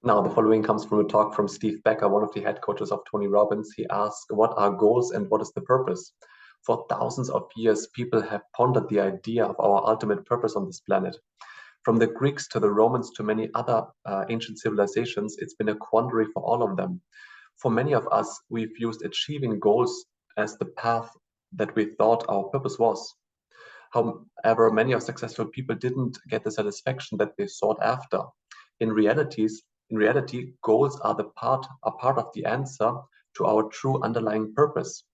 Now, the following comes from a talk from Steve Becker, one of the head coaches of Tony Robbins. He asked, what are goals and what is the purpose? For thousands of years, people have pondered the idea of our ultimate purpose on this planet. From the Greeks to the Romans to many other ancient civilizations, it's been a quandary for all of them. For many of us, we've used achieving goals as the path that we thought our purpose was. However, many of successful people didn't get the satisfaction that they sought after. In reality, goals are part of the answer to our true underlying purpose.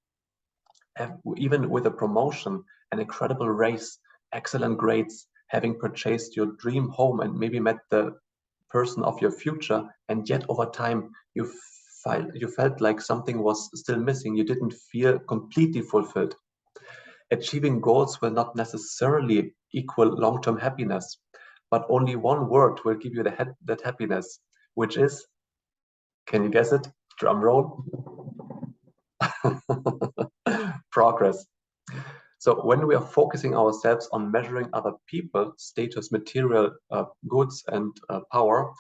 Even with a promotion, an incredible raise, excellent grades, having purchased your dream home and maybe met the person of your future, and yet over time you felt like something was still missing. You didn't feel completely fulfilled. Achieving goals will not necessarily equal long-term happiness, but only one word will give you that happiness, which is, can you guess it? Drum roll. Progress. So when we are focusing ourselves on measuring other people, status, material goods, and power,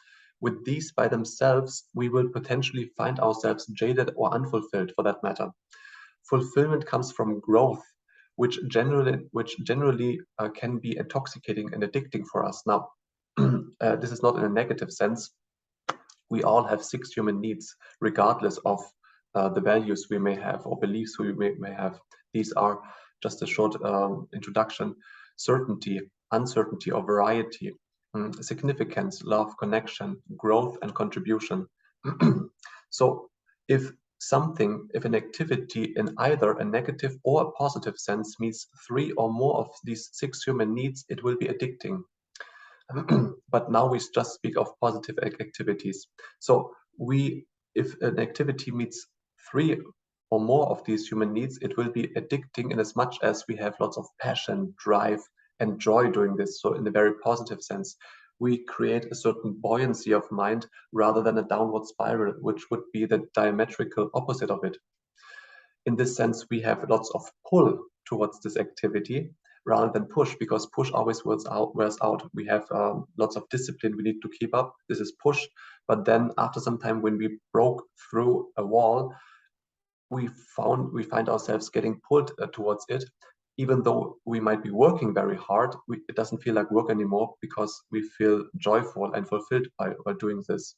with these by themselves, we will potentially find ourselves jaded or unfulfilled for that matter. Fulfillment comes from growth, which generally can be intoxicating and addicting for us. Now, this is not in a negative sense. We all have 6 human needs, regardless of the values we may have or beliefs we may have. These are just a short introduction: certainty, uncertainty or variety, significance, love, connection, growth, and contribution. So if an activity in either a negative or a positive sense meets 3 or more of these 6 human needs, it will be addicting. But now we just speak of positive activities. So if an activity meets 3 or more of these human needs, it will be addicting in as much as we have lots of passion, drive, and joy doing this. So in a very positive sense, we create a certain buoyancy of mind rather than a downward spiral, which would be the diametrical opposite of it. In this sense, we have lots of pull towards this activity rather than push, because push always wears out. We have lots of discipline we need to keep up. This is push. But then after some time, when we broke through a wall, we find ourselves getting pulled towards it. Even though we might be working very hard, it doesn't feel like work anymore because we feel joyful and fulfilled by doing this.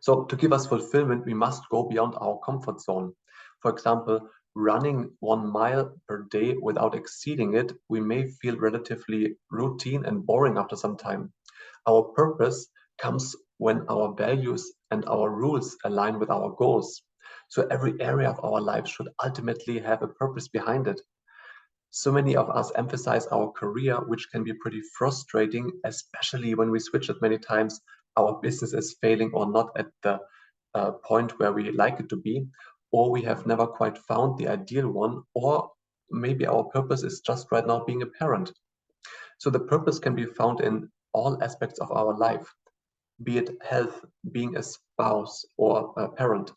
So to give us fulfillment, we must go beyond our comfort zone. For example, running 1 mile per day without exceeding it, we may feel relatively routine and boring after some time. Our purpose comes when our values and our rules align with our goals. So every area of our life should ultimately have a purpose behind it. So many of us emphasize our career, which can be pretty frustrating, especially when we switch it many times. Our business is failing or not at the point where we like it to be, or we have never quite found the ideal one, or maybe our purpose is just right now being a parent. So the purpose can be found in all aspects of our life, be it health, being a spouse or a parent,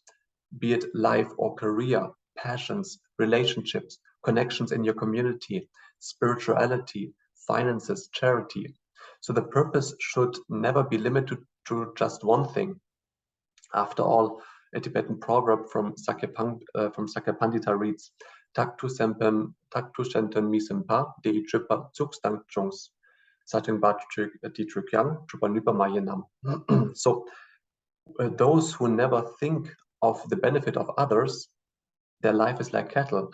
be it life or career, passions, relationships, connections in your community, spirituality, finances, charity. So the purpose should never be limited to just one thing. After all, a Tibetan proverb from Sakya Pandita reads, "Taktu shenten mi sempa de tripa tsukstang chungs, satung bat di trukyang trupa nipa mayanam." So those who never think of the benefit of others, their life is like cattle.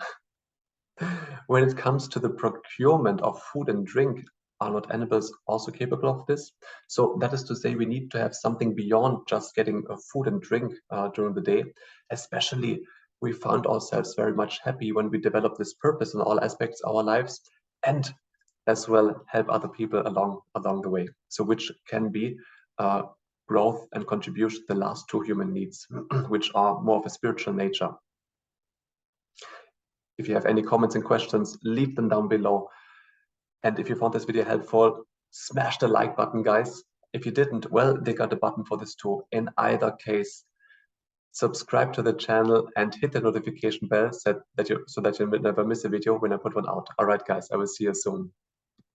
When it comes to the procurement of food and drink, are not animals also capable of this? So that is to say, we need to have something beyond just getting food and drink during the day. Especially, we found ourselves very much happy when we develop this purpose in all aspects of our lives, and as well help other people along the way. So which can be growth and contribution, the last 2 human needs, which are more of a spiritual nature. If you have any comments and questions, leave them down below. And if you found this video helpful, smash the like button, guys. If you didn't, well, they got a button for this too. In either case, subscribe to the channel and hit the notification bell so that you never miss a video when I put one out. All right, guys, I will see you soon.